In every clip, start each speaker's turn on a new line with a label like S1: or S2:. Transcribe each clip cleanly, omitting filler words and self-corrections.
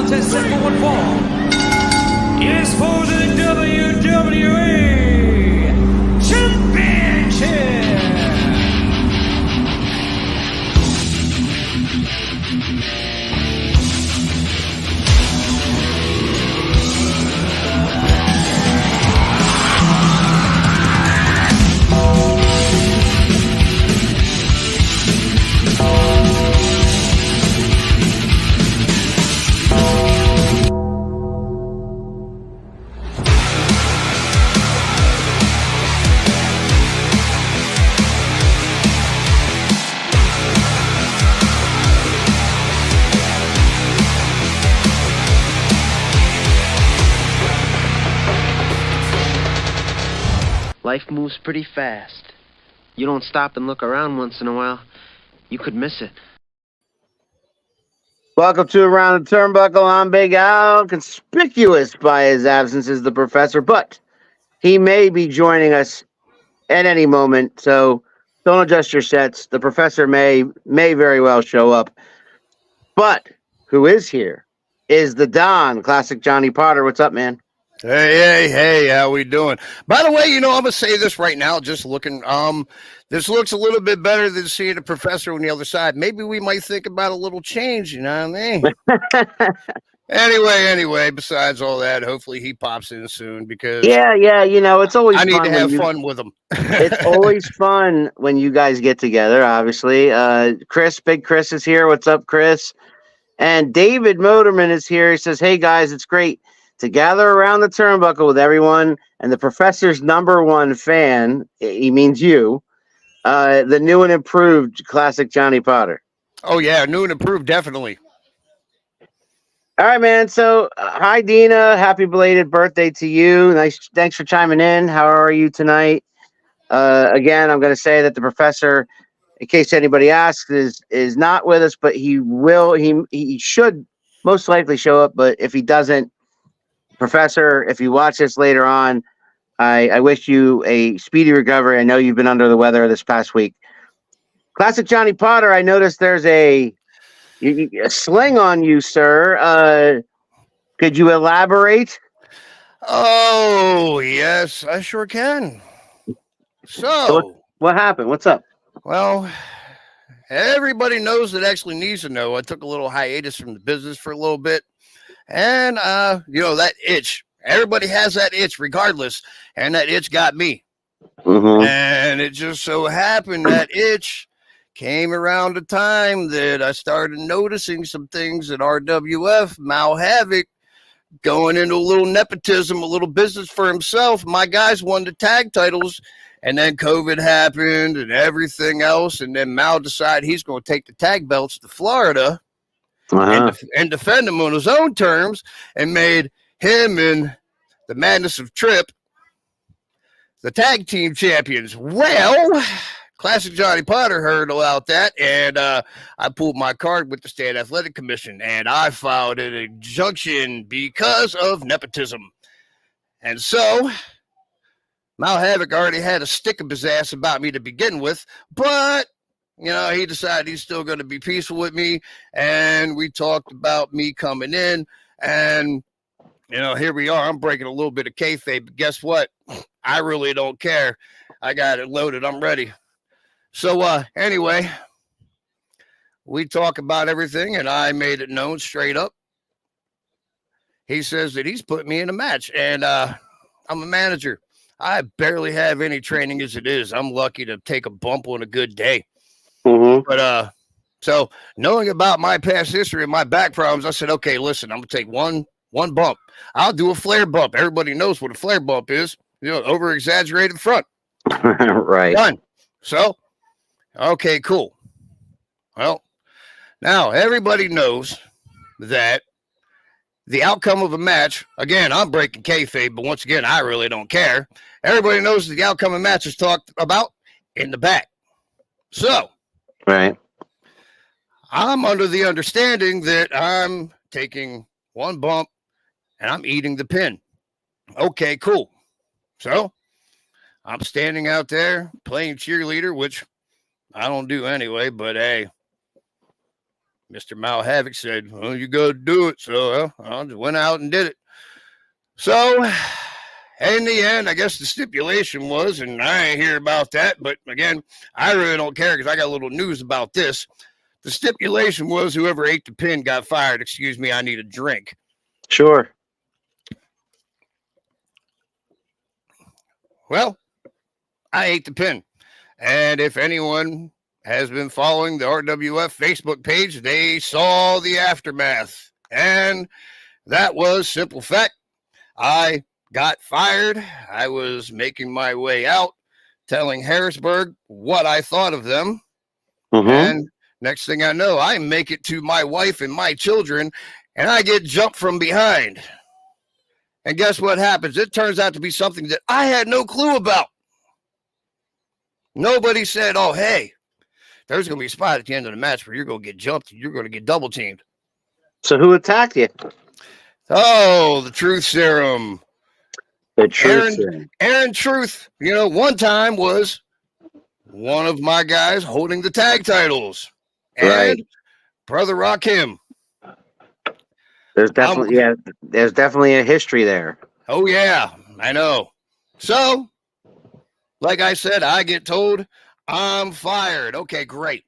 S1: contest set for one fall is for the WWE Championship.
S2: Life moves pretty fast. You don't stop and look around once in a while, you could miss it.
S3: Welcome to Around the Turnbuckle. I'm Big Al. Conspicuous by his absence is the professor, but he may be joining us at any moment, so don't adjust your sets. The professor may very well show up. But who is here is the Don, Classic Johnny Potter. What's up, man?
S4: Hey, how we doing? By the way, I'm going to say this right now, just looking, this looks a little bit better than seeing the professor on the other side. Maybe we might think about a little change, you know what I mean? Anyway, besides all that, hopefully he pops in soon because
S3: yeah, it's always
S4: I need
S3: fun
S4: to have fun with him.
S3: It's always fun when you guys get together, obviously. Big Chris is here. What's up, Chris? And David Motorman is here. He says, hey, guys, it's great to gather around the turnbuckle with everyone and the professor's number one fan, he means you, the new and improved Classic Johnny Potter.
S4: Oh, yeah, new and improved, definitely.
S3: All right, man. So, hi, Dina. Happy belated birthday to you. Thanks for chiming in. How are you tonight? Again, I'm going to say that the professor, in case anybody asks, is not with us, but he will. He should most likely show up, but if he doesn't, Professor, if you watch this later on, I wish you a speedy recovery. I know you've been under the weather this past week. Classic Johnny Potter, I noticed there's a sling on you, sir. Could you elaborate?
S4: Oh, yes, I sure can. So
S3: what happened? What's up?
S4: Well, everybody knows that actually needs to know. I took a little hiatus from the business for a little bit. And, that itch, everybody has that itch regardless. And that itch got me.
S3: Mm-hmm.
S4: And it just so happened that itch came around the time that I started noticing some things at RWF, Mal Havoc, going into a little nepotism, a little business for himself. My guys won the tag titles. And then COVID happened and everything else. And then Mal decided he's going to take the tag belts to Florida. And defend him on his own terms, and made him and the Madness of Trip the tag team champions. Well, Classic Johnny Potter heard about that, and I pulled my card with the State Athletic Commission, and I filed an injunction because of nepotism. And so Mal Havoc already had a stick up his ass about me to begin with, but he decided he's still going to be peaceful with me, and we talked about me coming in, and, here we are. I'm breaking a little bit of kayfabe, but guess what? I really don't care. I got it loaded. I'm ready. So, anyway, we talk about everything, and I made it known straight up. He says that he's put me in a match, and I'm a manager. I barely have any training as it is. I'm lucky to take a bump on a good day.
S3: Mm-hmm.
S4: But so knowing about my past history and my back problems, I said, okay, listen, I'm gonna take one bump. I'll do a flare bump. Everybody knows what a flare bump is. Over exaggerated front.
S3: Right.
S4: Done. So, okay, cool. Well, now everybody knows that the outcome of a match, again, I'm breaking kayfabe, but once again, I really don't care. Everybody knows that the outcome of a match is talked about in the back. So,
S3: right.
S4: I'm under the understanding that I'm taking one bump and I'm eating the pin. Okay, cool. So I'm standing out there playing cheerleader, which I don't do anyway, but hey, Mr. Mal Havoc said, well, you got to do it. So I just went out and did it. So in the end, I guess the stipulation was, and I ain't hear about that, but again, I really don't care because I got a little news about this. The stipulation was whoever ate the pin got fired. Excuse me, I need a drink.
S3: Sure.
S4: Well, I ate the pin. And if anyone has been following the RWF Facebook page, they saw the aftermath. And that was simple fact. I got fired. I was making my way out, telling Harrisburg what I thought of them.
S3: Mm-hmm.
S4: And next thing I know, I make it to my wife and my children, and I get jumped from behind. And guess what happens? It turns out to be something that I had no clue about. Nobody said, oh, hey, there's going to be a spot at the end of the match where you're going to get jumped and you're going to get double teamed.
S3: So who attacked you?
S4: Oh, the truth serum.
S3: The truth serum.
S4: Aaron Truth, one time was one of my guys holding the tag titles. And
S3: right.
S4: Brother Rakim.
S3: There's definitely a history there.
S4: Oh, yeah, I know. So, like I said, I get told I'm fired. Okay, great.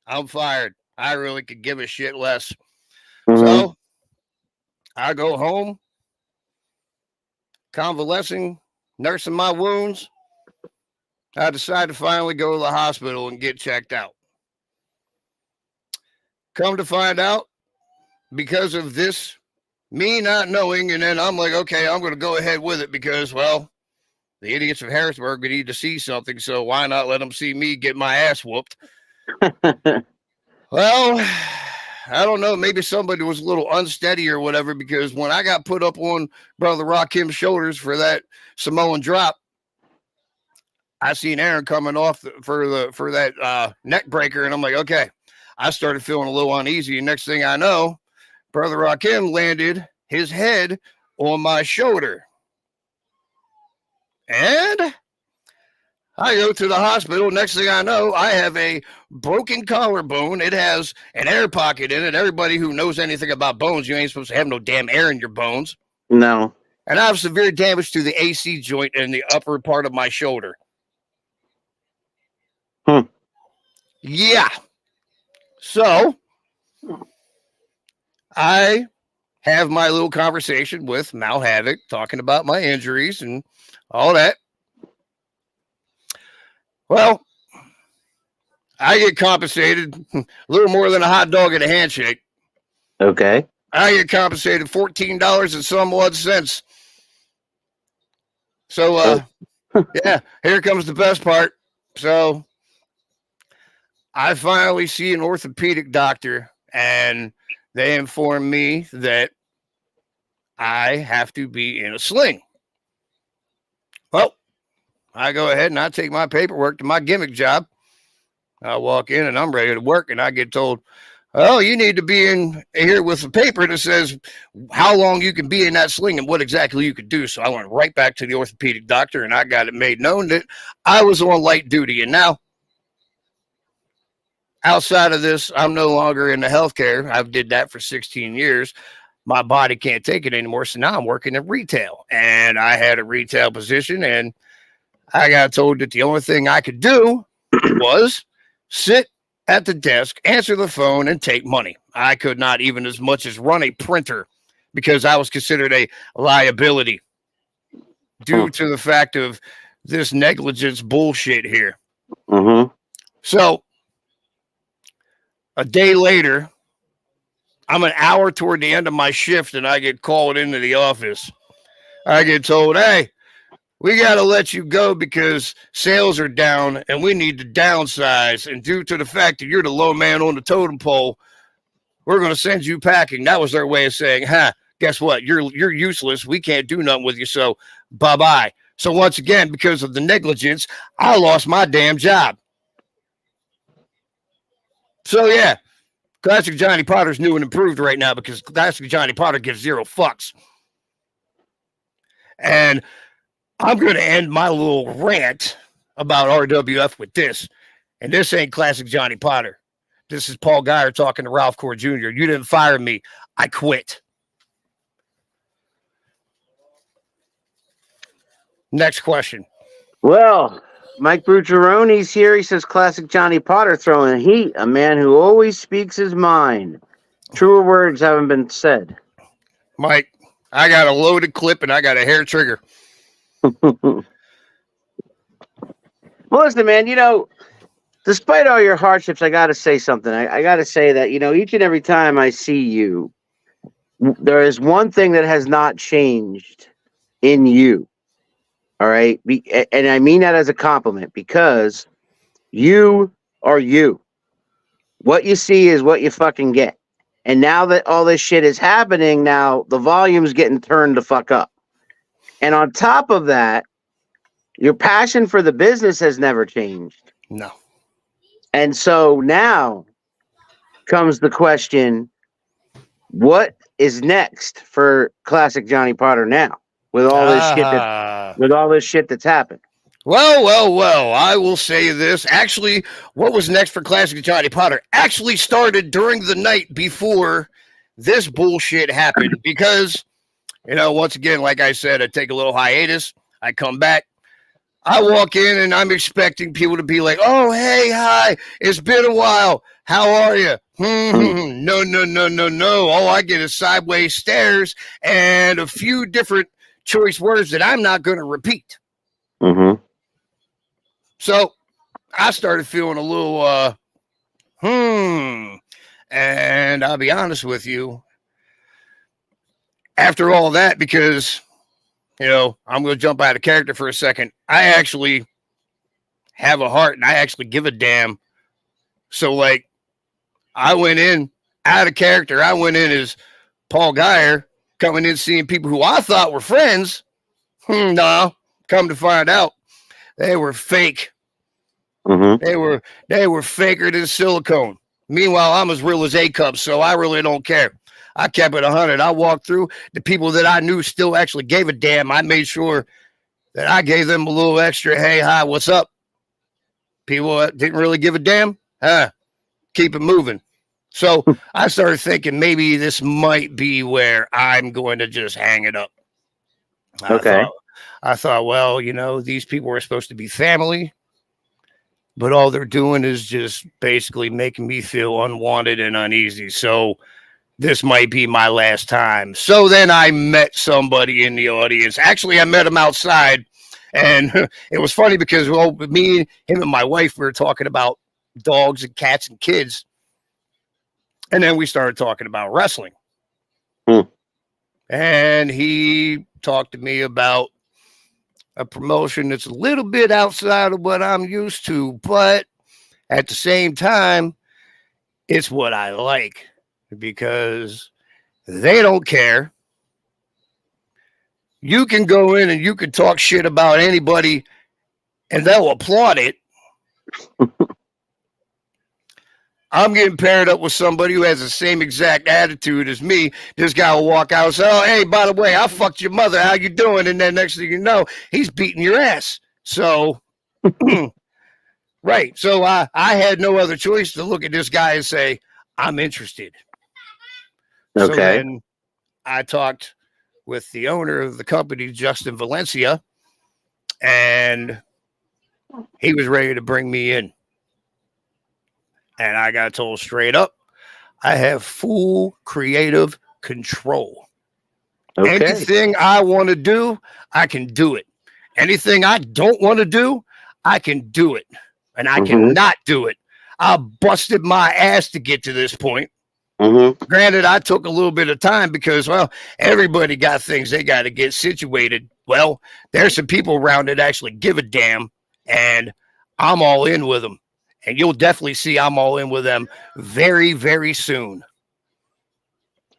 S4: I'm fired. I really could give a shit less.
S3: Mm-hmm.
S4: So, I go home, convalescing, nursing my wounds. I decide to finally go to the hospital and get checked out. Come to find out, because of this, me not knowing, and then I'm like, okay, I'm going to go ahead with it because, well, the idiots of Harrisburg need to see something, so why not let them see me get my ass whooped? Well, I don't know. Maybe somebody was a little unsteady or whatever, because when I got put up on Brother Rakim's shoulders for that Samoan drop, I seen Aaron coming off for that neck breaker, and I'm like, okay. I started feeling a little uneasy, and next thing I know, Brother Rakim landed his head on my shoulder. And I go to the hospital. Next thing I know, I have a broken collarbone. It has an air pocket in it. Everybody who knows anything about bones, you ain't supposed to have no damn air in your bones.
S3: No.
S4: And I have severe damage to the AC joint in the upper part of my shoulder. Yeah. So I have my little conversation with Mal Havoc, talking about my injuries and all that. Well, I get compensated a little more than a hot dog and a handshake.
S3: Okay.
S4: I get compensated $14 and some odd cents. So, yeah, here comes the best part. So I finally see an orthopedic doctor, and they inform me that I have to be in a sling. Well, I go ahead and I take my paperwork to my gimmick job. I walk in and I'm ready to work, and I get told, oh, you need to be in here with a paper that says how long you can be in that sling and what exactly you could do. So I went right back to the orthopedic doctor, and I got it made known that I was on light duty. And now, outside of this, I'm no longer in the healthcare. I've did that for 16 years. My body can't take it anymore. So now I'm working in retail, and I had a retail position, and I got told that the only thing I could do was sit at the desk, answer the phone, and take money. I could not even as much as run a printer because I was considered a liability due to the fact of this negligence bullshit here.
S3: Mm-hmm.
S4: So a day later, I'm an hour toward the end of my shift, and I get called into the office. I get told, hey, we got to let you go because sales are down and we need to downsize. And due to the fact that you're the low man on the totem pole, we're going to send you packing. That was their way of saying, guess what? You're useless. We can't do nothing with you. So bye-bye. So once again, because of the negligence, I lost my damn job. So yeah, Classic Johnny Potter's new and improved right now because Classic Johnny Potter gives zero fucks. And I'm going to end my little rant about RWF with this. And this ain't Classic Johnny Potter. This is Paul Geyer talking to Ralph Core Jr. You didn't fire me. I quit. Next question.
S3: Well, Mike Brucheroni's here. He says, classic Johnny Potter throwing heat. A man who always speaks his mind. Truer words haven't been said.
S4: Mike, I got a loaded clip and I got a hair trigger.
S3: Well, listen, man, despite all your hardships, I got to say something. I got to say that, each and every time I see you, there is one thing that has not changed in you. All right. And I mean that as a compliment because you are you. What you see is what you fucking get. And now that all this shit is happening, now the volume's getting turned the fuck up. And on top of that, your passion for the business has never changed.
S4: No.
S3: And so now comes the question, what is next for classic Johnny Potter now with all this shit that's happened?
S4: Well, I will say this. Actually, what was next for classic Johnny Potter actually started during the night before this bullshit happened because, once again, like I said, I take a little hiatus. I come back. I walk in and I'm expecting people to be like, oh, hey, hi, it's been a while. How are you? No. All I get is sideways stares and a few different choice words that I'm not going to repeat.
S3: Mm-hmm.
S4: So I started feeling a little, and I'll be honest with you, after all that, because, I'm going to jump out of character for a second. I actually have a heart and I actually give a damn. So, like, I went in out of character. I went in as Paul Geyer, coming in seeing people who I thought were friends. No, come to find out, they were fake.
S3: Mm-hmm.
S4: They were faker than silicone. Meanwhile, I'm as real as A-cups, so I really don't care. I kept it 100. I walked through. The people that I knew still actually gave a damn. I made sure that I gave them a little extra, hey, hi, what's up? People that didn't really give a damn, keep it moving. So I started thinking maybe this might be where I'm going to just hang it up. I thought, well, these people are supposed to be family, but all they're doing is just basically making me feel unwanted and uneasy. So this might be my last time. So then I met somebody in the audience. Actually, I met him outside. And it was funny because, me, him and my wife, we were talking about dogs and cats and kids. And then we started talking about wrestling. And he talked to me about a promotion that's a little bit outside of what I'm used to. But at the same time, it's what I like. Because they don't care. You can go in and you can talk shit about anybody and they'll applaud it. I'm getting paired up with somebody who has the same exact attitude as me. This guy will walk out and say, oh, hey, by the way, I fucked your mother. How you doing? And then next thing you know, he's beating your ass. So, right. So I had no other choice to look at this guy and say, I'm interested.
S3: Okay.
S4: So then I talked with the owner of the company, Justin Valencia, and he was ready to bring me in. And I got told straight up, I have full creative control. Okay. Anything I want to do, I can do it. Anything I don't want to do, I can do it. And I cannot do it. I busted my ass to get to this point. Granted, I took a little bit of time because, everybody got things they got to get situated. Well, there's some people around that actually give a damn, and I'm all in with them. And you'll definitely see I'm all in with them very, very soon.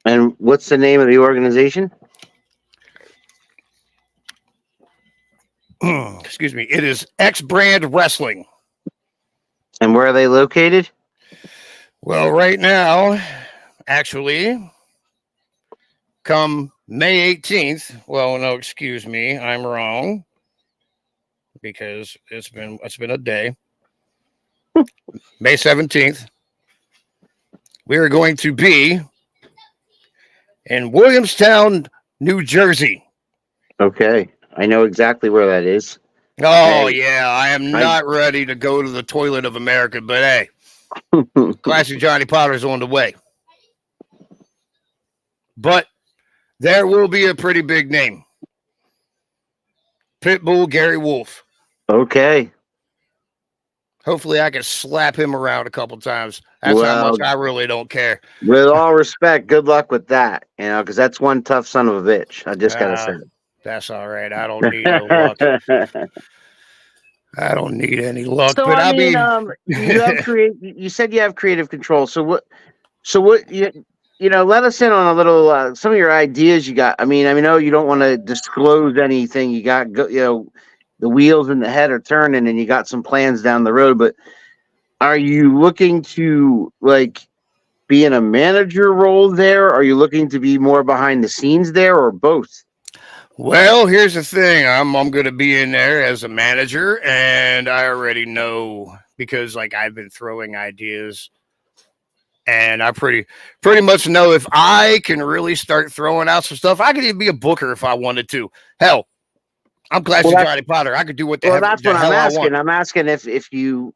S3: And what's the name of the organization?
S4: Excuse me. It is X Brand Wrestling.
S3: And where are they located?
S4: Well, right now, actually, come May 18th. Well, no, excuse me, I'm wrong because it's been a day. May 17th, we are going to be in Williamstown, New Jersey.
S3: Okay. I know exactly where that is.
S4: Oh,
S3: Hey,
S4: yeah. I am not ready to go to the toilet of America, but hey, Classic Johnny Potter's on the way. But there will be a pretty big name. Pitbull Gary Wolf.
S3: Okay.
S4: Hopefully, I can slap him around a couple times. That's how much I really don't care.
S3: With all respect, good luck with that. You know, because that's one tough son of a bitch. I just gotta say.
S4: That's all right. I don't need no luck. I don't need any luck.
S3: So
S4: But
S3: I mean,
S4: you
S3: have You said you have creative control. So what? You know, let us in on a little some of your ideas you got. I mean, I know you don't want to disclose anything you got. You know, the wheels in the head are turning, and you got some plans down the road. But are you looking to like be in a manager role there? Are you looking to be more behind the scenes there, or both?
S4: Well, here's the thing. I'm going to be in there as a manager, and I already know because like I've been throwing ideas, and I pretty much know if I can really start throwing out some stuff, I could even be a booker if I wanted to. Hell, I'm Classic Johnny Potter. I could do what the,
S3: that's what
S4: hell
S3: I'm
S4: I
S3: asking.
S4: want.
S3: I'm asking if he'll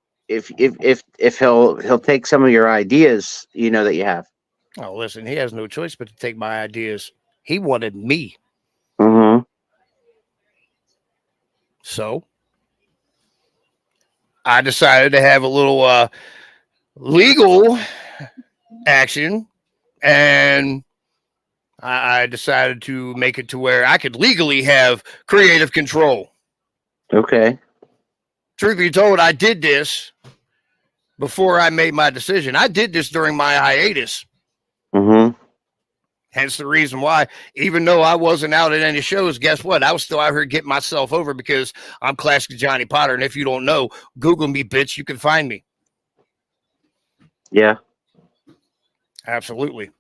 S3: take some of your ideas, you know, that you have.
S4: Oh, listen, he has no choice but to take my ideas. He wanted me.
S3: Mm-hmm.
S4: So I decided to have a little legal action, and I decided to make it to where I could legally have creative control.
S3: Okay.
S4: Truth be told, I did this before I made my decision. I did this during my hiatus.
S3: Mm-hmm.
S4: Hence the reason why, even though I wasn't out at any shows, guess what? I was still out here getting myself over because I'm Classic Johnny Potter. And if you don't know, Google me, bitch. You can find me.
S3: Yeah.
S4: Absolutely.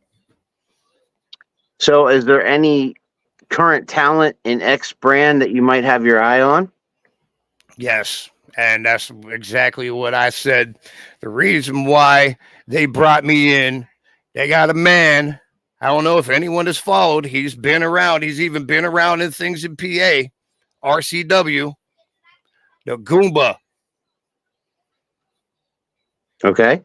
S3: So is there any current talent in X brand that you might have your eye on?
S4: Yes. And that's exactly what I said. The reason why they brought me in, they got a man. I don't know if anyone has followed. He's been around. He's even been around in things in PA, RCW, the Goomba.
S3: Okay.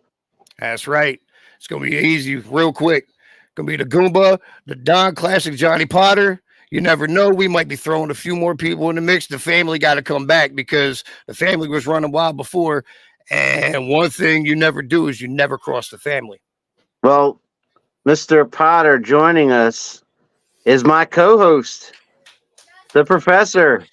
S4: That's right. It's going to be easy, real quick. Going to be the Goomba, the Don Classic Johnny Potter. You never know. We might be throwing a few more people in the mix. The family got to come back because the family was running wild before. And one thing you never do is you never cross the family.
S3: Well, Mr. Potter joining us is my co-host, the professor.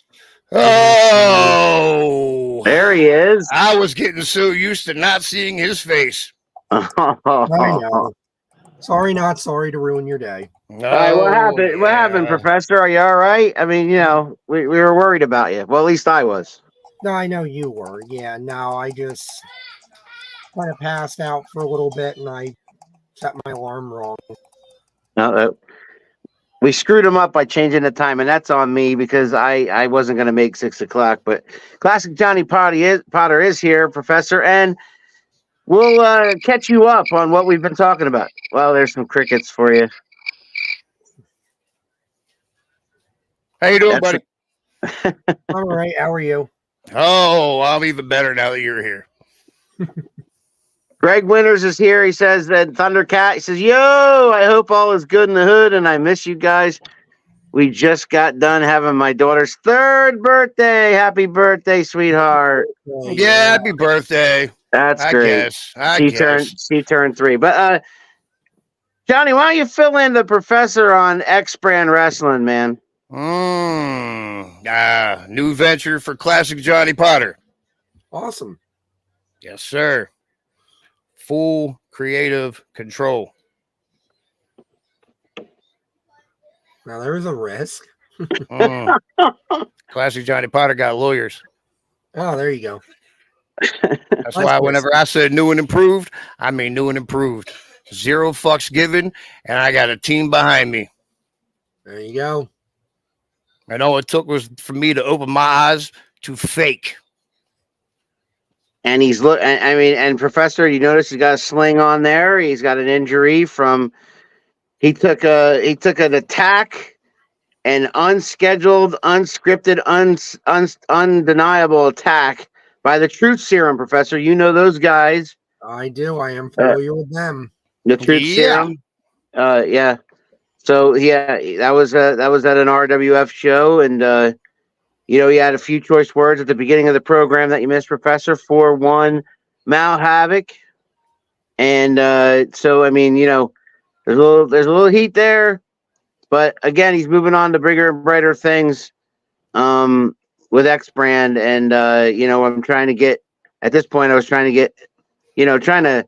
S4: Oh,
S3: there he is.
S4: I was getting so used to not seeing his face.
S5: I know. Sorry, not sorry to ruin your day.
S3: All right, what happened?
S4: Yeah.
S3: What happened, Professor? Are you all right? I mean, you know, we were worried about you. Well, at least I was.
S5: No, I know you were. Yeah, no, I just kind of passed out for a little bit and I set my alarm wrong.
S3: No, we screwed him up by changing the time, and that's on me because I wasn't going to make 6 o'clock. But Classic Johnny Potter is here, Professor, and we'll catch you up on what we've been talking about. Well, there's some crickets for you.
S4: How you doing, buddy?
S5: All right, how are you?
S4: Oh, I'm even better now that you're here.
S3: Greg Winters is here. He says that Thundercat. He says, "Yo, I hope all is good in the hood, and I miss you guys. We just got done having my daughter's 3rd birthday. Happy birthday, sweetheart!"
S4: Yeah, happy birthday.
S3: That's great.
S4: I
S3: guess. She turned 3. But Johnny, why don't you fill in the professor on X Brand Wrestling, man?
S4: New venture for Classic Johnny Potter.
S5: Awesome.
S4: Yes, sir. Full creative control.
S5: Now there's a risk.
S4: Classic Johnny Potter got lawyers.
S5: Oh, there you go.
S4: That's why whenever I said new and improved, I mean new and improved. 0 fucks given, and I got a team behind me.
S5: There you go.
S4: And all it took was for me to open my eyes to fake.
S3: and he's look. I mean, and Professor, you notice he's got a sling on there. He's got an injury from he took an attack, an unscheduled, unscripted, undeniable attack by the Truth Serum. Professor, you know those guys.
S5: I do. I am familiar with them.
S3: The Truth
S4: Yeah.
S3: Serum. Yeah. So yeah, that was at an RWF show, and he had a few choice words at the beginning of the program that you missed, Professor. 4-1 Mal Havoc, and so I mean, there's a little heat there, but again, he's moving on to bigger and brighter things with X Brand, and I'm trying to get at this point. I was trying to get, trying to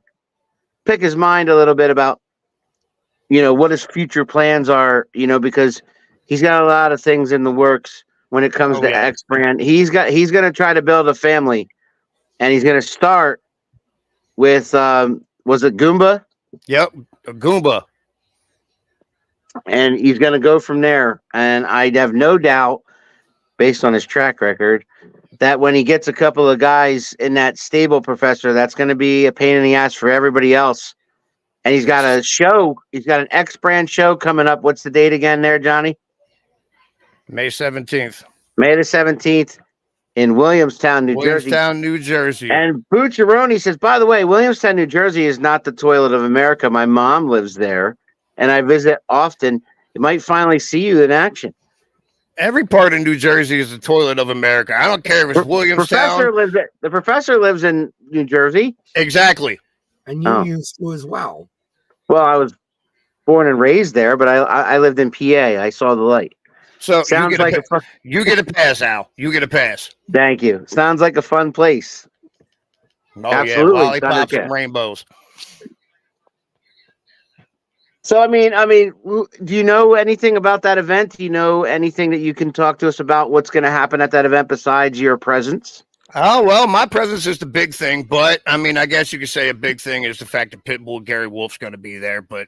S3: pick his mind a little bit about what his future plans are, because he's got a lot of things in the works when it comes to X Brand. He's going to try to build a family, and he's going to start with was it Goomba?
S4: Yep, a Goomba.
S3: And he's going to go from there. And I have no doubt, based on his track record, that when he gets a couple of guys in that stable, Professor, that's going to be a pain in the ass for everybody else. And he's got a show. He's got an X Brand show coming up. What's the date again there, Johnny?
S4: May 17th.
S3: May the 17th in Williamstown, New Jersey.
S4: Williamstown, New Jersey.
S3: And Bucciaroni says, by the way, Williamstown, New Jersey is not the toilet of America. My mom lives there, and I visit often. You might finally see you in action.
S4: Every part of New Jersey is the toilet of America. I don't care if it's Williamstown.
S3: The professor lives in New Jersey.
S4: Exactly.
S5: And you used to as well.
S3: Well, I was born and raised there, but I lived in PA. I saw the light.
S4: So
S3: sounds
S4: you get a pass, Al. You get a pass.
S3: Thank you. Sounds like a fun place.
S4: Oh,
S3: absolutely.
S4: Yeah, lollipops and rainbows.
S3: So, I mean, do you know anything about that event? Do you know anything that you can talk to us about what's going to happen at that event besides your presence?
S4: Oh, well, my presence is the big thing, but, I mean, I guess you could say a big thing is the fact that Pitbull Gary Wolf's going to be there, but,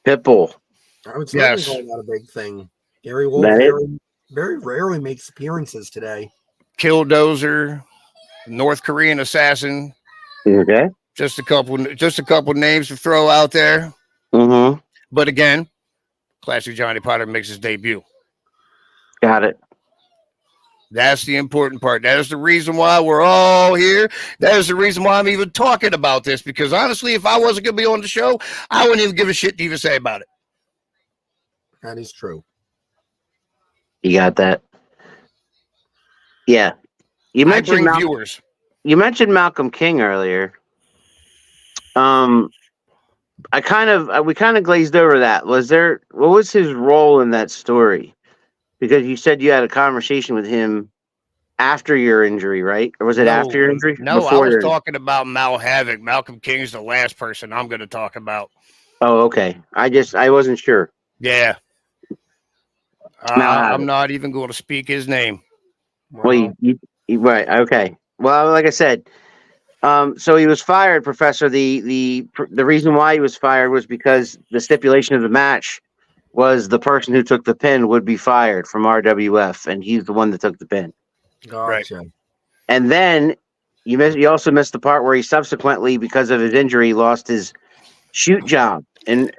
S3: Pitbull.
S5: I would certainly call that a big thing. Gary Wolf very rarely makes appearances today.
S4: Killdozer, North Korean assassin.
S3: Okay.
S4: Just a couple names to throw out there.
S3: Mm-hmm.
S4: But again, Classic Johnny Potter makes his debut.
S3: Got it.
S4: That's the important part. That is the reason why we're all here. That is the reason why I'm even talking about this. Because honestly, if I wasn't going to be on the show, I wouldn't even give a shit to even say about it.
S5: That is true.
S3: You got that. Yeah. You mentioned
S4: viewers.
S3: You mentioned Malcolm King earlier. We kind of glazed over that. What was his role in that story? Because you said you had a conversation with him after your injury, right? Or was it after your injury?
S4: No, I was talking about Mal Havoc. Malcolm King's the last person I'm going to talk about.
S3: Oh, okay. I wasn't sure.
S4: Yeah. I'm not even going to speak his name.
S3: Well, you right. Okay. Well, like I said, so he was fired, Professor. The reason why he was fired was because the stipulation of the match was the person who took the pin would be fired from RWF, and he's the one that took the pin.
S5: Gotcha.
S3: Right. And then you also missed the part where he subsequently, because of his injury, lost his shoot job. And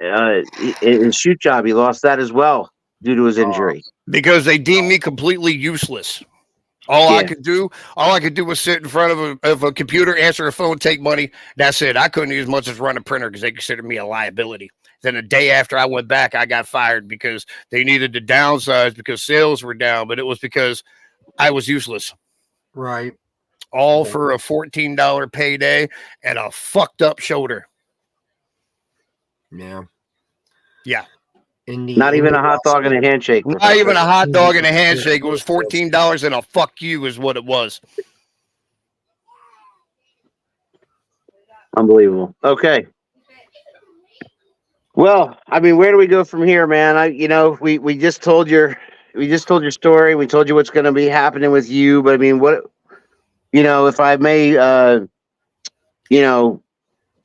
S3: his shoot job, he lost that as well due to his injury.
S4: Because they deemed me completely useless. All I could do was sit in front of a computer, answer a phone, take money. That's it. I couldn't do as much as run a printer because they considered me a liability. Then the day after I went back, I got fired because they needed to downsize because sales were down, but it was because I was useless.
S5: Right.
S4: All for a $14 payday and a fucked up shoulder.
S5: Yeah.
S4: Yeah.
S3: Not even a hot dog and a handshake.
S4: Not even a hot dog and a handshake. It was $14 and a fuck you is what it was.
S3: Unbelievable. Okay. Well, I mean, where do we go from here, man? We just told your story. We told you what's going to be happening with you. But I mean,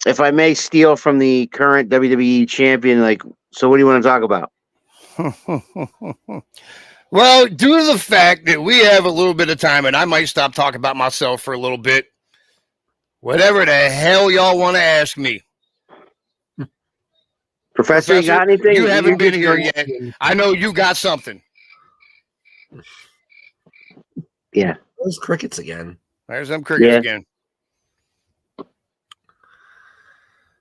S3: if I may steal from the current WWE champion, so what do you want to talk about?
S4: Well, due to the fact that we have a little bit of time, and I might stop talking about myself for a little bit, Whatever the hell y'all want to ask me.
S3: Professor, you got anything?
S4: You haven't been
S3: just
S4: here yet. I know you got something.
S3: Yeah.
S5: Those crickets again.
S4: There's them crickets again.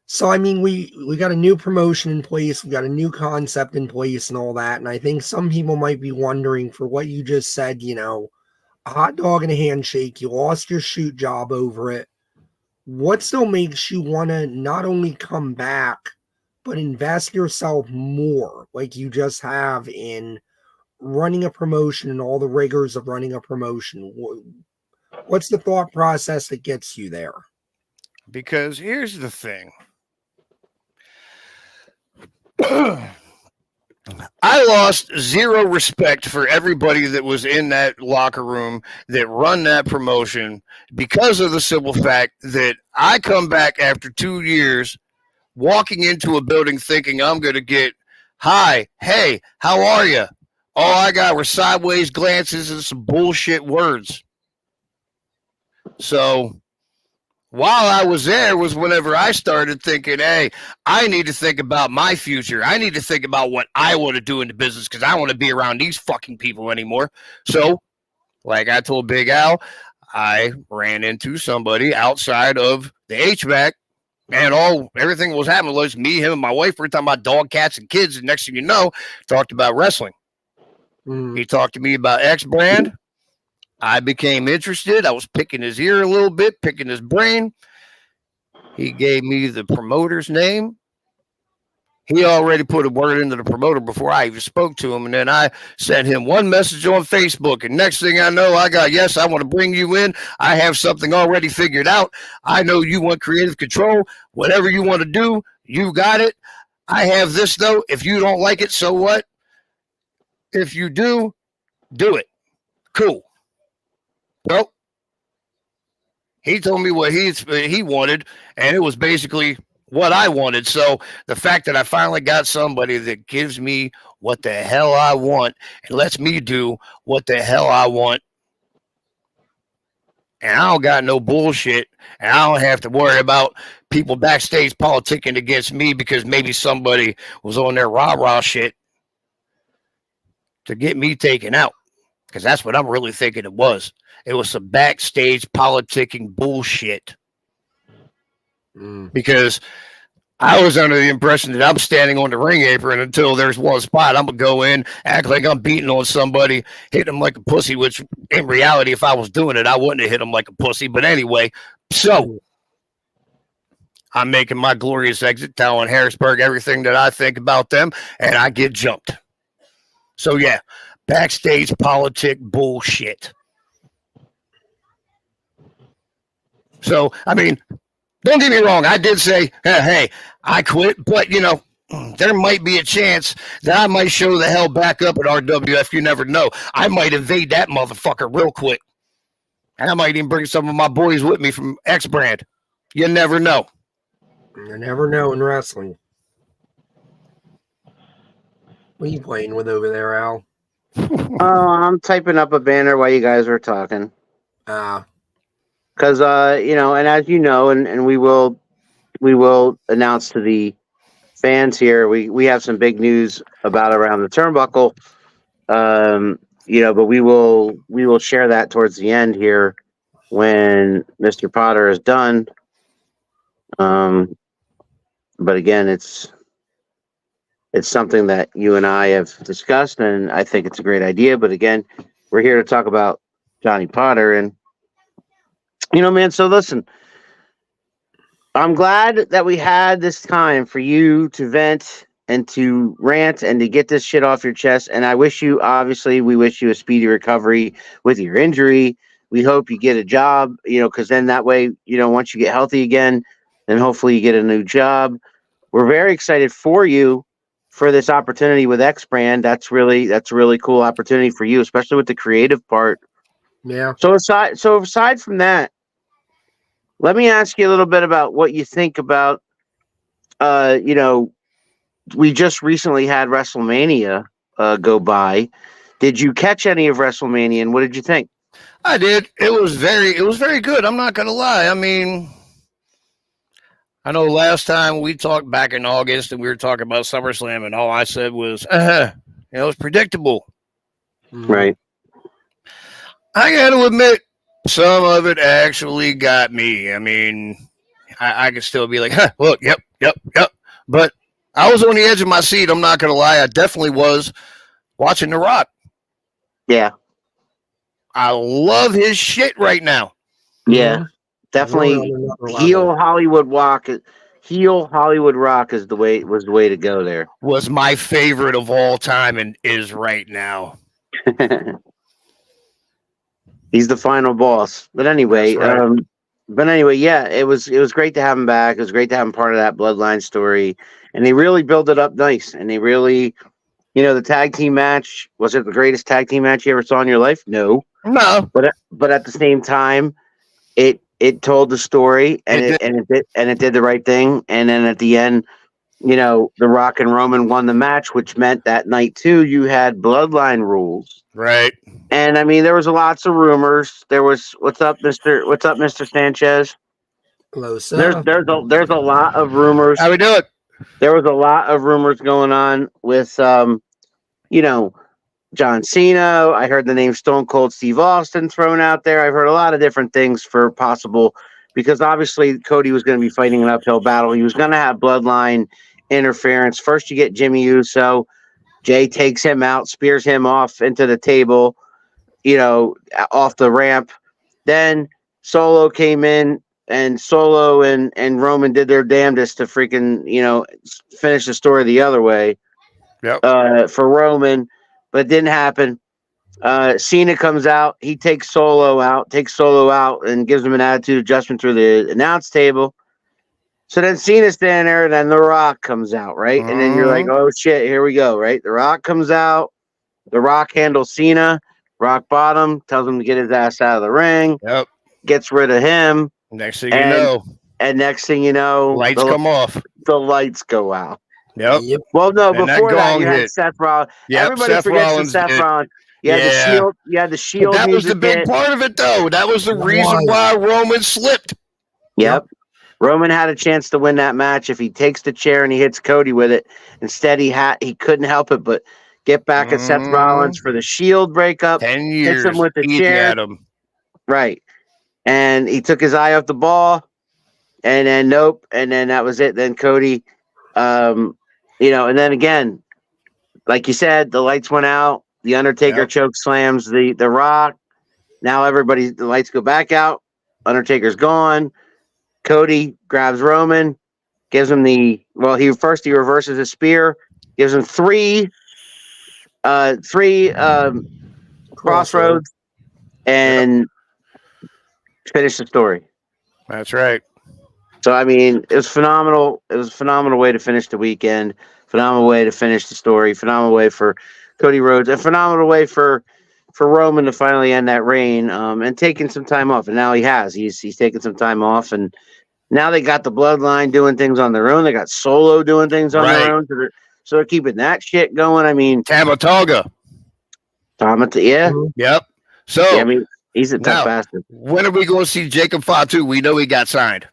S5: So, I mean, we got a new promotion in place. We got a new concept in place and all that. And I think some people might be wondering, for what you just said, you know, a hot dog and a handshake, you lost your shoot job over it. What still makes you want to not only come back, but invest yourself more, like you just have in running a promotion and all the rigors of running a promotion? What's the thought process that gets you there?
S4: Because here's the thing. I lost zero respect for everybody that was in that locker room that run that promotion because of the simple fact that I come back after 2 years walking into a building thinking I'm going to get, hi, hey, how are you? All I got were sideways glances and some bullshit words. So while I was there was whenever I started thinking, hey, I need to think about my future. I need to think about what I want to do in the business because I want to be around these fucking people anymore. So, like I told Big Al, I ran into somebody outside of the HVAC, and everything was happening was me, him, and my wife were talking about dog, cats, and kids. And next thing you know, talked about wrestling. He talked to me about X brand. I became interested. I was picking his ear a little bit, picking his brain. He gave me the promoter's name. He already put a word into the promoter before I even spoke to him. And then I sent him one message on Facebook. And next thing I know, I got, yes, I want to bring you in. I have something already figured out. I know you want creative control. Whatever you want to do, you got it. I have this, though. If you don't like it, so what? If you do it. Cool. Well, he told me what he wanted, and it was basically what I wanted. So the fact that I finally got somebody that gives me what the hell I want and lets me do what the hell I want, and I don't got no bullshit, and I don't have to worry about people backstage politicking against me because maybe somebody was on their rah-rah shit to get me taken out, because that's what I'm really thinking it was. It was some backstage politicking bullshit. Because I was under the impression that I'm standing on the ring apron until there's one spot. I'm going to go in, act like I'm beating on somebody, hit them like a pussy, which in reality, if I was doing it, I wouldn't have hit them like a pussy. But anyway, so I'm making my glorious exit, telling Harrisburg everything that I think about them, and I get jumped. So yeah, backstage politic bullshit. So, I mean, don't get me wrong. I did say, hey, I quit. But, you know, there might be a chance that I might show the hell back up at RWF. You never know. I might invade that motherfucker real quick. And I might even bring some of my boys with me from X brand. You never know.
S5: You never know in wrestling. What are you playing with over there, Al?
S3: Oh, I'm typing up a banner while you guys are talking. Because, you know, and as you know, and we will announce to the fans here, we have some big news about around the turnbuckle. You know, but we will share that towards the end here when Mr. Potter is done. But again, it's something that you and I have discussed, and I think it's a great idea. But again, we're here to talk about Johnny Potter, and you know, man, so listen, I'm glad that we had this time for you to vent and to rant and to get this shit off your chest. And we wish you a speedy recovery with your injury. We hope you get a job, you know, because then that way, you know, once you get healthy again, then hopefully you get a new job. We're very excited for you for this opportunity with X Brand. That's a really cool opportunity for you, especially with the creative part.
S5: Yeah.
S3: So aside from that, let me ask you a little bit about what you think about, you know, we just recently had WrestleMania go by. Did you catch any of WrestleMania, and what did you think?
S4: I did. It was very good. I'm not going to lie. I mean, I know last time we talked back in August and we were talking about SummerSlam, and all I said was, it was predictable.
S3: Right.
S4: I got to admit, some of it actually got me. I mean, I could still be like, look, yep. But I was on the edge of my seat. I'm not going to lie. I definitely was watching The Rock.
S3: Yeah.
S4: I love his shit right now.
S3: Yeah. Definitely heel Hollywood Rock. Heel Hollywood Rock was the way to go there.
S4: Was my favorite of all time and is right now.
S3: He's the final boss. But anyway,
S4: right.
S3: Yeah, it was great to have him back. It was great to have him part of that bloodline story. And they really built it up nice. And they really, the tag team match, was it the greatest tag team match you ever saw in your life? No. But at the same time, it told the story and it did the right thing. And then at the end, The Rock and Roman won the match, which meant that night too you had bloodline rules.
S4: Right.
S3: And I mean, there was lots of rumors. There was what's up, Mr. Sanchez?
S5: Close
S3: There's a lot of rumors.
S4: How we do it?
S3: There was a lot of rumors going on with John Cena. I heard the name Stone Cold Steve Austin thrown out there. I've heard a lot of different things for possible, because obviously Cody was going to be fighting an uphill battle. He was going to have bloodline interference. First, you get Jimmy Uso. Jay takes him out, spears him off into the table, off the ramp. Then Solo came in, and Solo and Roman did their damnedest to freaking, finish the story the other way.
S4: Yep.
S3: For Roman, but it didn't happen. Cena comes out. He takes Solo out, and gives him an attitude adjustment through the announce table. So then Cena's standing there, and then The Rock comes out, right? And then you're like, oh, shit, here we go, right? The Rock comes out. The Rock handles Cena. Rock bottom, tells him to get his ass out of the ring.
S4: Yep.
S3: Gets rid of him.
S4: Next thing you know,
S3: lights
S4: come off.
S3: The lights go out.
S4: Yep.
S3: Well, no, and before that you had Seth Rollins.
S4: Yep,
S3: Everybody forgets Seth Rollins. You had the shield. You had the shield.
S4: But that was the big part of it, though. That was the reason why Roman slipped.
S3: Yep. Roman had a chance to win that match if he takes the chair and he hits Cody with it. Instead, he couldn't help it but get back at Seth Rollins for the Shield breakup.
S4: 10 years.
S3: Hits him with the chair. Right. And he took his eye off the ball. And then nope. And then that was it. Then Cody, and then again, like you said, the lights went out. The Undertaker choke slams the Rock. Now the lights go back out. Undertaker's gone. Cody grabs Roman, gives him he reverses his spear, gives him three crossroads, and finish the story.
S4: That's right.
S3: So I mean, it was phenomenal. It was a phenomenal way to finish the weekend. Phenomenal way to finish the story. Phenomenal way for Cody Rhodes. A phenomenal way for Roman to finally end that reign. And taking some time off. And now he has. He's taken some time off, and now they got the bloodline doing things on their own. They got Solo doing things on their own. So they're keeping that shit going. I mean,
S4: Tamatonga.
S3: Yeah.
S4: Yep. So
S3: I mean, he's a tough bastard.
S4: When are we going to see Jacob Fatu? We know he got signed.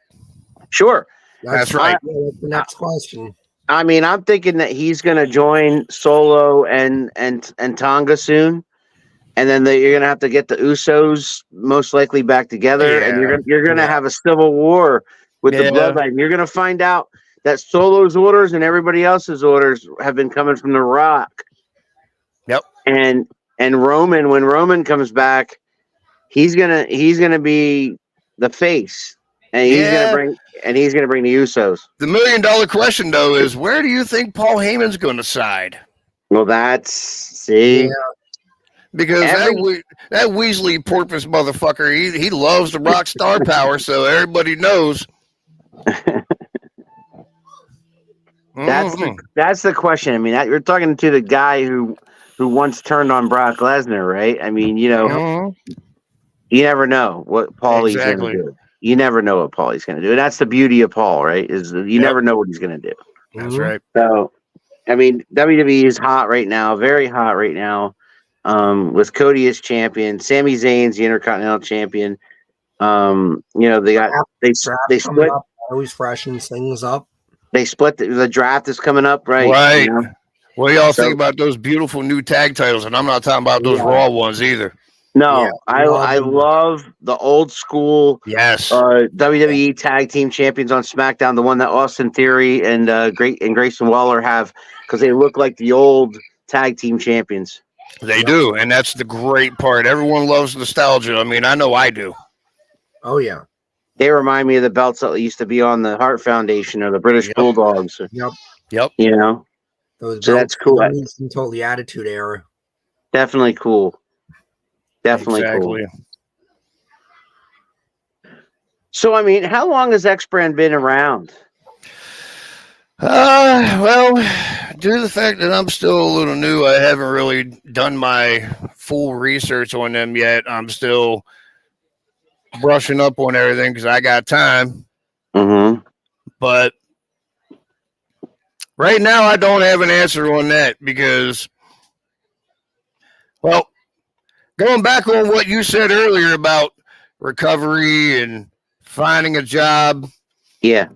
S3: Sure.
S4: That's right.
S5: That's the next question.
S3: I mean, I'm thinking that he's going to join Solo and Tonga soon, and then you're going to have to get the Usos most likely back together, and you're going to have a civil war with the bloodline. You're going to find out that Solo's orders and everybody else's orders have been coming from The Rock.
S4: Yep.
S3: And Roman, when Roman comes back, he's gonna be the face, and he's gonna bring the Usos.
S4: The $1 million question, though, is where do you think Paul Heyman's going to side?
S3: Well,
S4: because that Weasley porpoise motherfucker, he loves the Rock star power, so everybody knows.
S3: That's the question. I mean, you're talking to the guy who once turned on Brock Lesnar, right? I mean, you never know what Paulie's going to do. You never know what Paulie's going to do. And that's the beauty of Paul, right? Is you never know what he's going to do.
S4: That's right.
S3: So, I mean, WWE is hot right now, very hot right now. With Cody as champion, Sami Zayn's the Intercontinental champion. They split.
S5: Always freshens things up.
S3: They split the draft is coming up, right?
S4: Right.
S3: You know?
S4: What do y'all
S3: So-
S4: think about those beautiful new tag titles? And I'm not talking about those
S5: Yeah.
S4: Raw ones either.
S3: No,
S5: Yeah,
S3: I love the old school
S4: Yes.
S3: WWE tag team champions on SmackDown, the one that Austin Theory and Grayson Waller have, because they look like the old tag team champions.
S4: They do, and that's the great part. Everyone loves nostalgia. I mean, I know I do.
S5: Oh yeah.
S3: They remind me of the belts that used to be on the Hart Foundation or the British
S4: Yep.
S3: Bulldogs.
S5: Yep.
S4: Yep.
S3: You know,
S5: Those
S3: so that's
S5: belts
S3: cool.
S5: used until the Attitude Era.
S3: Definitely cool. Definitely
S4: Exactly.
S3: cool. So, I mean, how long has X Brand been around?
S4: Well, due to the fact that I'm still a little new, I haven't really done my full research on them yet. I'm still brushing up on everything because I got time.
S3: Mm-hmm.
S4: But right now, I don't have an answer on that because, well, going back on what you said earlier about recovery and finding a job,
S3: Yeah.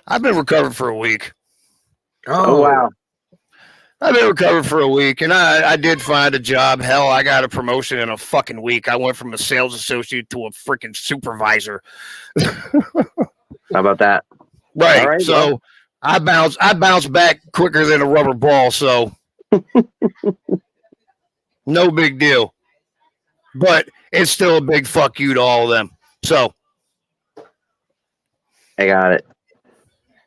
S4: I've been recovered for a week.
S3: Oh, wow.
S4: I've been recovered for a week, and I did find a job. Hell, I got a promotion in a fucking week. I went from a sales associate to a freaking supervisor.
S3: How about that?
S4: Right.
S3: All right,
S4: So
S3: well.
S4: I bounced back quicker than a rubber ball. So no big deal. But it's still a big fuck you to all of them. So
S3: I got it.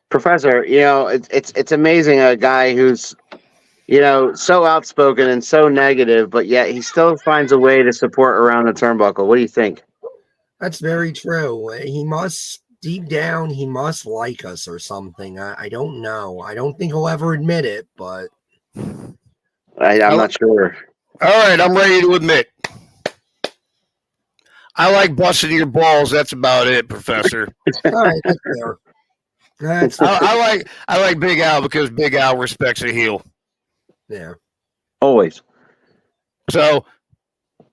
S3: Professor, you know, it's amazing, a guy who's, you know, so outspoken and so negative, but yet he still finds a way to support around the turnbuckle. What do you think?
S5: That's very true. He must, deep down, he must like us or something. I don't know. I don't think he'll ever admit it, but
S3: I'm not sure.
S4: all right, I'm ready to admit. I like busting your balls. That's about it, Professor.
S5: all right, that's fair. That's fair.
S4: I like Big Al because Big Al respects a heel.
S5: Yeah.
S3: Always.
S4: So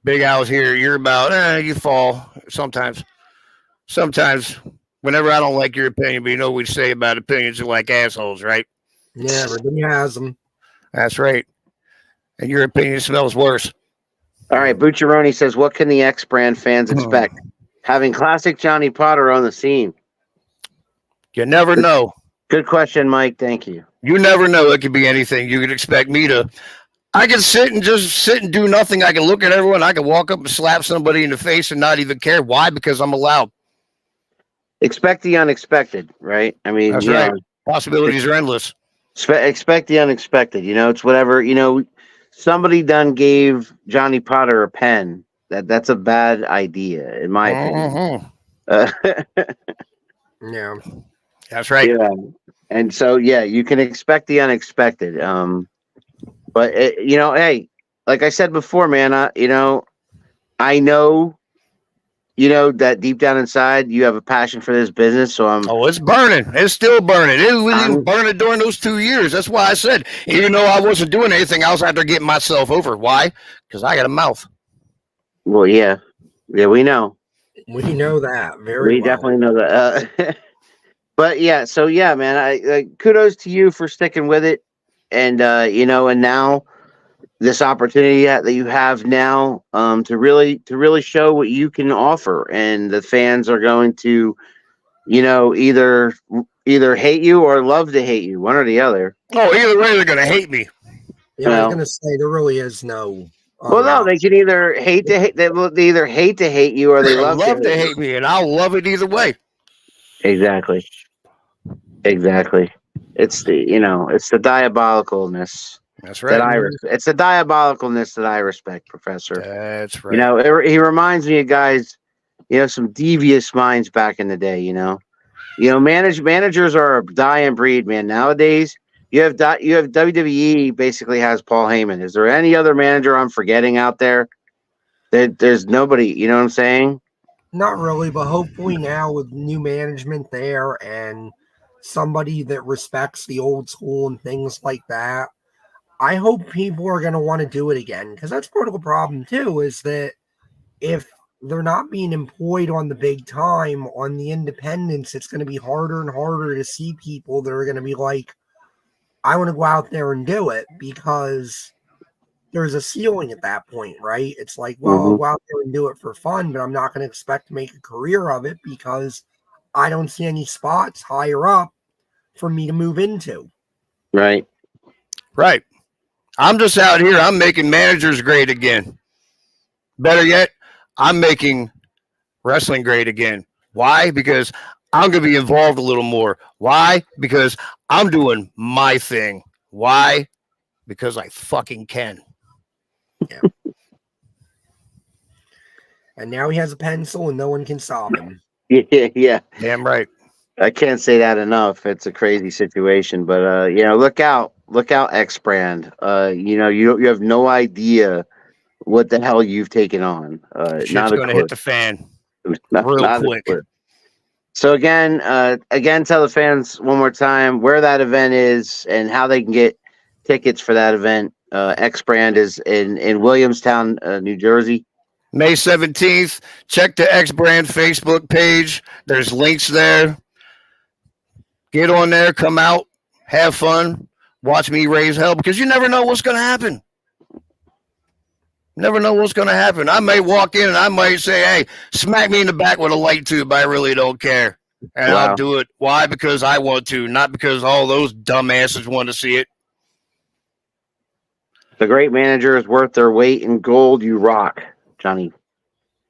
S4: Big Al's here. You're about you fall sometimes. Sometimes whenever I don't like your opinion, but you know what we say about opinions are like assholes, right?
S5: Yeah, everybody has them.
S4: That's right. And your opinion smells worse.
S3: All right, Bucciaroni says, what can the X Brand fans expect? Having classic Johnny Potter on the scene.
S4: You never know.
S3: Good question, Mike. Thank you.
S4: You never know. It could be anything. You could expect me to. I can sit and do nothing. I can look at everyone. I can walk up and slap somebody in the face and not even care. Why? Because I'm allowed.
S3: Expect the unexpected, right? I mean,
S4: That's
S3: yeah,
S4: right. Possibilities are endless.
S3: expect the unexpected. You know, it's whatever. You know, somebody done gave Johnny Potter a pen. That's a bad idea, in my opinion.
S5: Yeah.
S4: That's right.
S3: Yeah, and so yeah, you can expect the unexpected. But you know, hey, like I said before, man, you know, I know, you know, that deep down inside you have a passion for this business. So
S4: it's burning. It's still burning. It was even burning during those 2 years. That's why I said, even though I wasn't doing anything, I was out there getting myself over. Why? Because I got a mouth.
S3: Well, yeah, we know.
S5: We know that very
S3: We
S5: well.
S3: definitely know that. But yeah, so yeah, man, I kudos to you for sticking with it, and you know, and now this opportunity that you have now, to really show what you can offer, and the fans are going to, you know, either hate you or love to hate you, one or the other.
S4: Oh, either way, they're gonna hate me.
S5: Yeah, I
S3: Well-
S5: was gonna say there really is no.
S3: Well, no, they can either hate to hate. They either hate to hate you or they love
S4: to hate me, and I'll love it either way.
S3: Exactly. It's the, you know, it's the diabolicalness
S4: That's
S3: that
S4: right.
S3: it's the diabolicalness that I respect, Professor.
S4: That's right.
S3: You know, he reminds me of guys, you know, some devious minds back in the day. You know, managers are a dying breed, man. Nowadays, you have WWE basically has Paul Heyman. Is there any other manager I'm forgetting out there? There's nobody. You know what I'm saying?
S5: Not really, but hopefully now with new management there and somebody that respects the old school and things like that, I hope people are going to want to do it again, because that's part of the problem too, is that if they're not being employed on the big time. On the independents, it's going to be harder and harder to see people that are going to be like, I want to go out there and do it, because there's a ceiling at that point, right? It's like, well, I'll go out there and do it for fun, but I'm not going to expect to make a career of it because I don't see any spots higher up for me to move into.
S3: Right.
S4: Right. I'm just out here. I'm making managers great again. Better yet, I'm making wrestling great again. Why? Because I'm going to be involved a little more. Why? Because I'm doing my thing. Why? Because I fucking can.
S5: Yeah. And now he has a pencil and no one can stop him.
S3: Yeah.
S4: Damn right.
S3: I can't say that enough. It's a crazy situation, but look out, X brand. You have no idea what the hell you've taken on.
S4: Shit's going to hit the fan real quick.
S3: So again, tell the fans one more time where that event is and how they can get tickets for that event. X brand is in Williamstown, New Jersey.
S4: May 17th. Check the X brand Facebook page. There's links there. Get on there, come out, have fun, watch me raise hell, because you never know what's going to happen. Never know what's going to happen. I may walk in and I might say, hey, smack me in the back with a light tube. I really don't care. And I'll do it. Why? Because I want to, not because all those dumbasses want to see it.
S3: The great manager is worth their weight in gold. You rock, Johnny.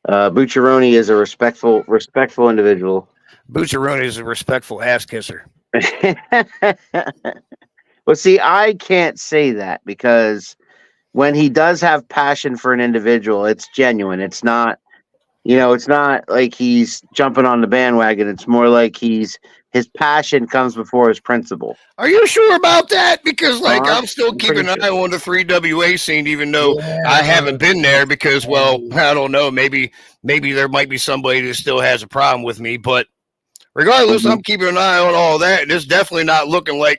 S3: Bucciaroni is a respectful individual.
S4: Bucciaroni is a respectful ass kisser.
S3: Well, see, I can't say that because when he does have passion for an individual, it's genuine. It's not, it's not like he's jumping on the bandwagon. It's more like his passion comes before his principle.
S4: Are you sure about that? Because I'm still keeping an eye on the 3WA scene, even though I haven't been there because, well, I don't know. Maybe there might be somebody that still has a problem with me, but regardless, I'm keeping an eye on all that. And it's definitely not looking like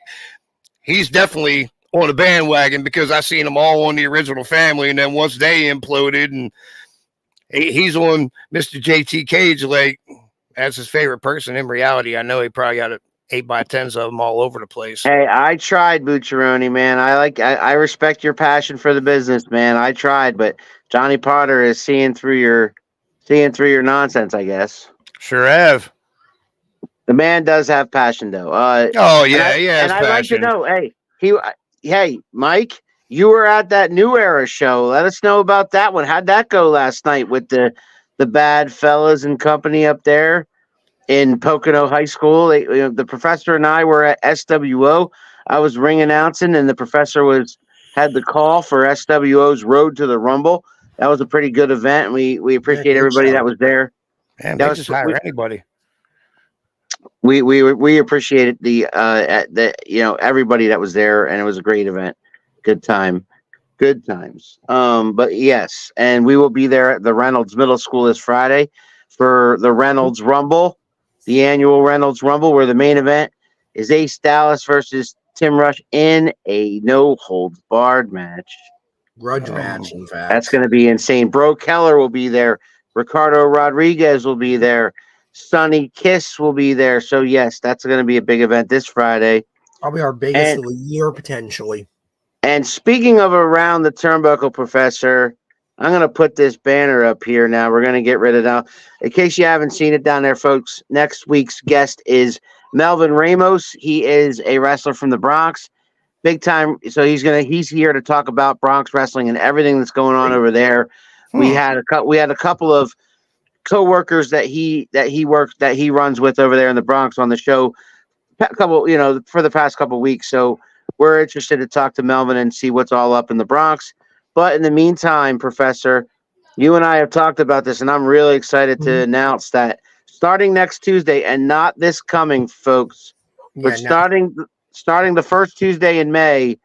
S4: he's definitely on a bandwagon because I seen them all on the original family. And then once they imploded and he's on Mr. JT Cage, like as his favorite person. In reality, I know he probably got 8x10s of them all over the place.
S3: Hey, I tried, Bucciaroni, man. I respect your passion for the business, man. I tried, but Johnny Potter is seeing through your nonsense, I guess.
S4: Sure have.
S3: The man does have passion, though.
S4: And
S3: I'd like to know, hey, Mike, you were at that New Era show. Let us know about that one. How'd that go last night with the bad fellas and company up there in Pocono High School? The professor and I were at SWO. I was ring announcing, and the professor had the call for SWO's Road to the Rumble. That was a pretty good event, and we appreciate everybody that was there.
S4: Man, they just hire anybody.
S3: We appreciated everybody that was there, and it was a great event. Good times. But yes, and we will be there at the Reynolds Middle School this Friday for the Reynolds Rumble, the annual Reynolds Rumble, where the main event is Ace Dallas versus Tim Rush in a no-holds-barred match.
S5: Grudge match, in fact.
S3: That's going to be insane. Bro Keller will be there. Ricardo Rodriguez will be there. Sonny Kiss will be there. So, yes, that's going to be a big event this Friday.
S5: Probably our biggest of the year, potentially.
S3: And speaking of around the turnbuckle, Professor, I'm going to put this banner up here now. We're going to get rid of it now. In case you haven't seen it down there, folks, next week's guest is Melvin Ramos. He is a wrestler from the Bronx. Big time. So he's here to talk about Bronx wrestling and everything that's going on over there. We had a couple of co-workers that he runs with over there in the Bronx on the show for the past couple of weeks. So we're interested to talk to Melvin and see what's all up in the Bronx. But in the meantime, Professor, you and I have talked about this, and I'm really excited to announce that starting next Tuesday, and not this coming, folks, but starting the first Tuesday in May,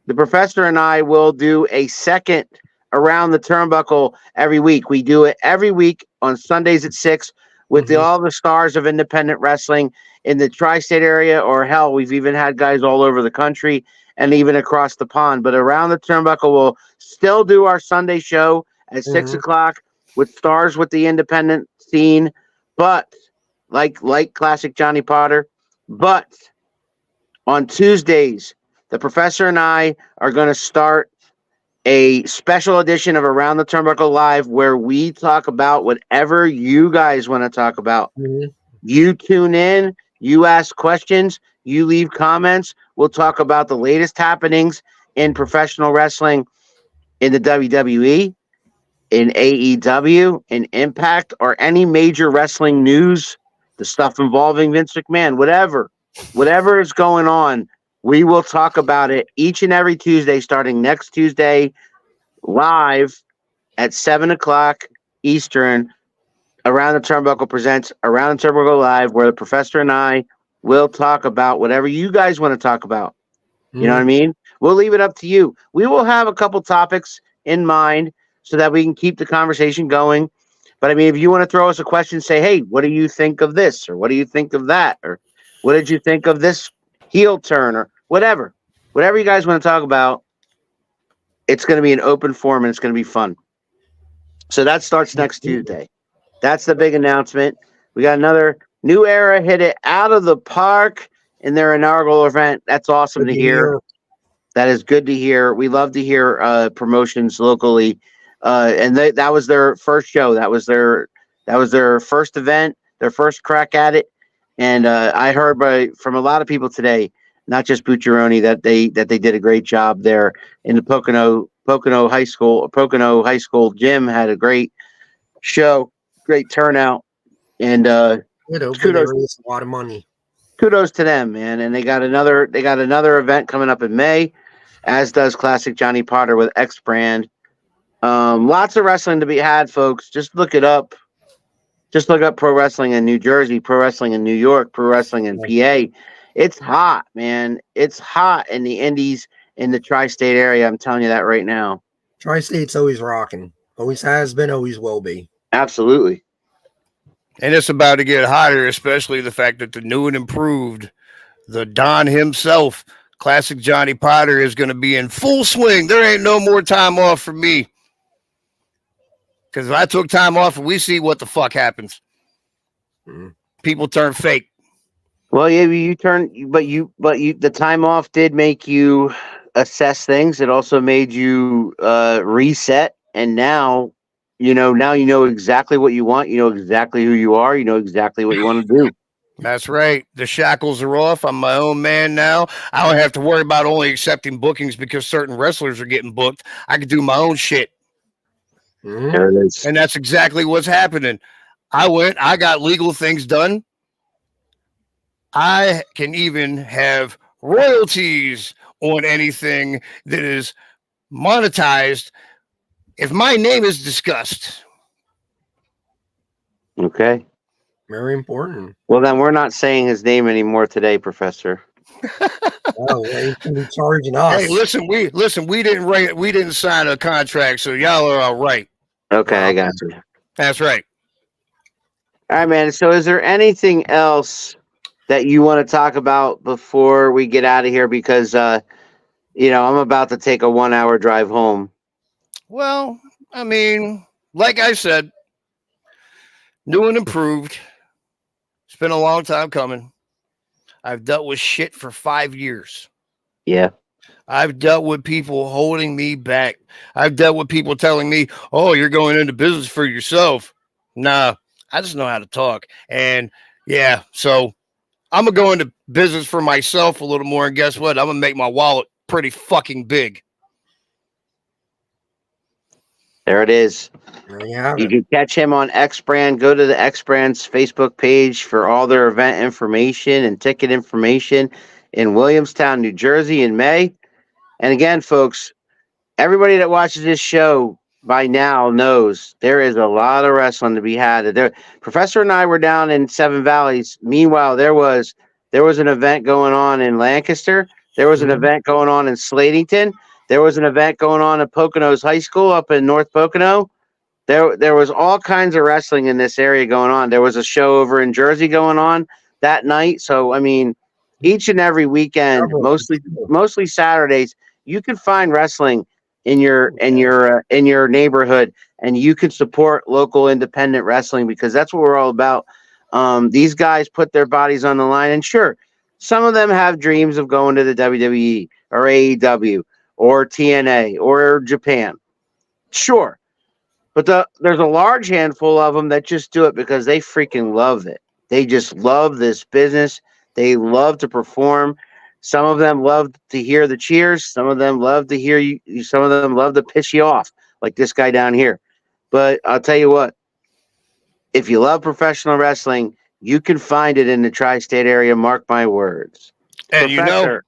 S3: the Professor and I will do a second Around the Turnbuckle every week. We do it every week on Sundays at 6 with all the stars of independent wrestling in the tri-state area, or hell, we've even had guys all over the country and even across the pond. But Around the Turnbuckle will still do our Sunday show at 6 o'clock. with stars with the independent scene, but like classic Johnny Potter. But on Tuesdays, the professor and I are going to start a special edition of Around the Turnbuckle Live where we talk about whatever you guys want to talk about.
S5: Mhm.
S3: You tune in, you ask questions, you leave comments. We'll talk about the latest happenings in professional wrestling in the WWE, in AEW, in Impact, or any major wrestling news, the stuff involving Vince McMahon, whatever is going on, we will talk about it each and every Tuesday, starting next Tuesday, live at 7 o'clock Eastern. Around the Turnbuckle presents Around the Turnbuckle Live, where the professor and I will talk about whatever you guys want to talk about. You know what I mean? We'll leave it up to you. We will have a couple topics in mind so that we can keep the conversation going. But I mean, if you want to throw us a question, say, hey, what do you think of this? Or what do you think of that? Or what did you think of this heel turn? Or whatever. Whatever you guys want to talk about, it's going to be an open forum and it's going to be fun. So that starts next Tuesday. That's the big announcement. We got another New Era hit it out of the park in their inaugural event. That's awesome to hear. That is good to hear. We love to hear promotions locally, and that was their first show. That was their first event, their first crack at it. And I heard from a lot of people today, not just Bucciaroni, that they did a great job there in the Pocono High School gym. Had a great show, great turnout, and
S5: Kudos.
S3: kudos.
S5: They raised a lot of money.
S3: Kudos to them, man. And they got another event coming up in May, as does Classic Johnny Potter with X Brand. Lots of wrestling to be had, folks. Just look it up. Just look up pro wrestling in New Jersey, pro wrestling in New York, pro wrestling in PA. It's hot, man. It's hot in the indies in the tri-state area. I'm telling you that right now.
S5: Tri-State's always rocking. Always has been, always will be.
S3: Absolutely.
S4: And it's about to get hotter, especially the fact that the new and improved, the Don himself, Classic Johnny Potter, is going to be in full swing. There ain't no more time off for me. Because if I took time off, we see what the fuck happens. People turn fake.
S3: Well, yeah, the time off did make you assess things. It also made you reset, and now you know exactly what you want. You know exactly who you are. You know exactly what you want to do.
S4: That's right. The shackles are off. I'm my own man now. I don't have to worry about only accepting bookings because certain wrestlers are getting booked. I can do my own shit.
S3: There it is.
S4: And that's exactly what's happening. I got legal things done. I can even have royalties on anything that is monetized if my name is discussed.
S3: Okay.
S5: Very important.
S3: Well, then we're not saying his name anymore today, Professor.
S5: Oh, he's gonna be charging us.
S4: Hey, listen. We didn't sign a contract, so y'all are all right.
S3: Okay, I got you.
S4: That's right.
S3: All right, man. So is there anything else that you want to talk about before we get out of here? Because, I'm about to take a 1-hour drive home.
S4: Well, I mean, like I said, new and improved. It's been a long time coming. I've dealt with shit for 5 years.
S3: Yeah.
S4: I've dealt with people holding me back. I've dealt with people telling me, oh, you're going into business for yourself. Nah, I just know how to talk. And yeah, so I'm going to go into business for myself a little more. And guess what? I'm going to make my wallet pretty fucking big.
S3: There it is.
S5: Yeah.
S3: You can catch him on X Brand. Go to the X Brand's Facebook page for all their event information and ticket information in Williamstown, New Jersey in May. And again, folks, everybody that watches this show by now knows there is a lot of wrestling to be had. Professor and I were down in Seven Valleys. Meanwhile, there was an event going on in Lancaster. There was an event going on in Slatington. There was an event going on at Pocono's High School up in North Pocono. There was all kinds of wrestling in this area going on. There was a show over in Jersey going on that night. So, I mean, each and every weekend, mostly Saturdays, you can find wrestling in your neighborhood, and you can support local independent wrestling, because that's what we're all about. These guys put their bodies on the line, and sure, some of them have dreams of going to the WWE or AEW or TNA or Japan. Sure. But there's a large handful of them that just do it because they freaking love it. They just love this business. They love to perform. Some of them love to hear the cheers. Some of them love to hear you. Some of them love to piss you off, like this guy down here. But I'll tell you what, if you love professional wrestling, you can find it in the tri-state area. Mark my words.
S4: And
S3: Professor,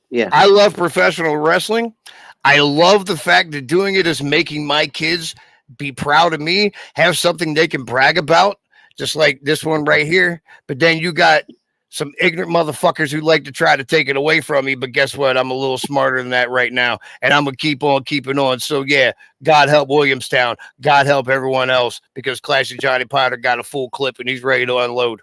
S3: yeah,
S4: I love professional wrestling. I love the fact that doing it is making my kids be proud of me, have something they can brag about, just like this one right here. But then you got some ignorant motherfuckers who like to try to take it away from me. But guess what? I'm a little smarter than that right now, and I'm going to keep on keeping on. So, yeah, God help Williamstown. God help everyone else, because Classic Johnny Potter got a full clip, and he's ready to unload.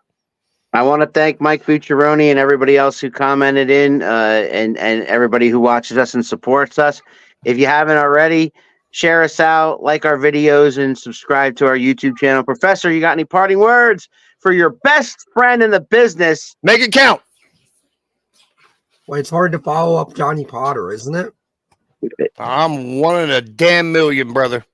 S3: I want to thank Mike Bucciaroni and everybody else who commented in, and everybody who watches us and supports us. If you haven't already, share us out, like our videos, and subscribe to our YouTube channel. Professor, you got any parting words for your best friend in the business?
S4: Make it count.
S5: Well, it's hard to follow up Johnny Potter, isn't it?
S4: I'm one in a damn million, brother.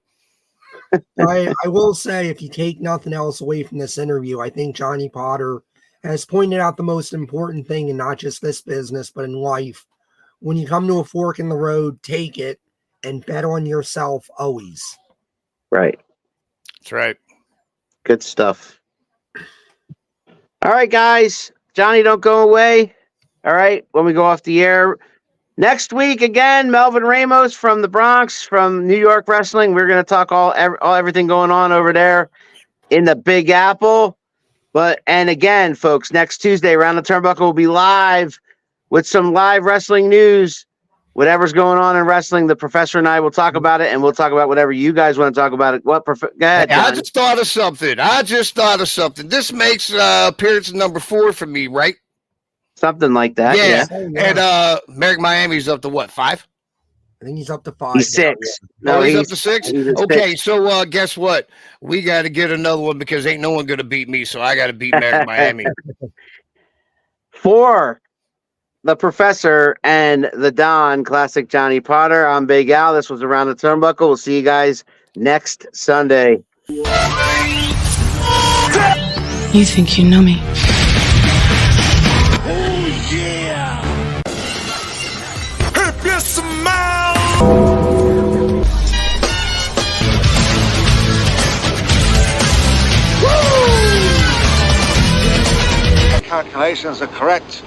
S5: I will say, if you take nothing else away from this interview, I think Johnny Potter has pointed out the most important thing in not just this business, but in life. When you come to a fork in the road, take it and bet on yourself always.
S3: Right.
S4: That's right.
S3: Good stuff. All right, guys. Johnny, don't go away. All right. When we go off the air next week, again, Melvin Ramos from the Bronx, from New York Wrestling. We're going to talk everything going on over there in the Big Apple. And again, folks, next Tuesday, Around the Turnbuckle will be live with some live wrestling news. Whatever's going on in wrestling, the professor and I will talk about it, and we'll talk about whatever you guys want to talk about. Go ahead, John.
S4: I just thought of something. This makes appearance number 4 for me, right?
S3: Something like that.
S4: Yeah.
S5: Oh, yeah.
S4: And Merrick Miami's up to what, 5?
S5: I think he's up to 5.
S3: He's 6.
S4: No, he's up to 6?
S3: He's
S4: Okay,
S3: 6.
S4: so guess what? We got to get another one, because ain't no one going to beat me, so I got to beat Merrick Miami.
S3: For the Professor and the Don, Classic Johnny Potter, I'm Big Al. This was Around the Turnbuckle. We'll see you guys next Sunday.
S6: You think you know me?
S1: Oh, yeah. If you smile.
S7: Calculations are correct.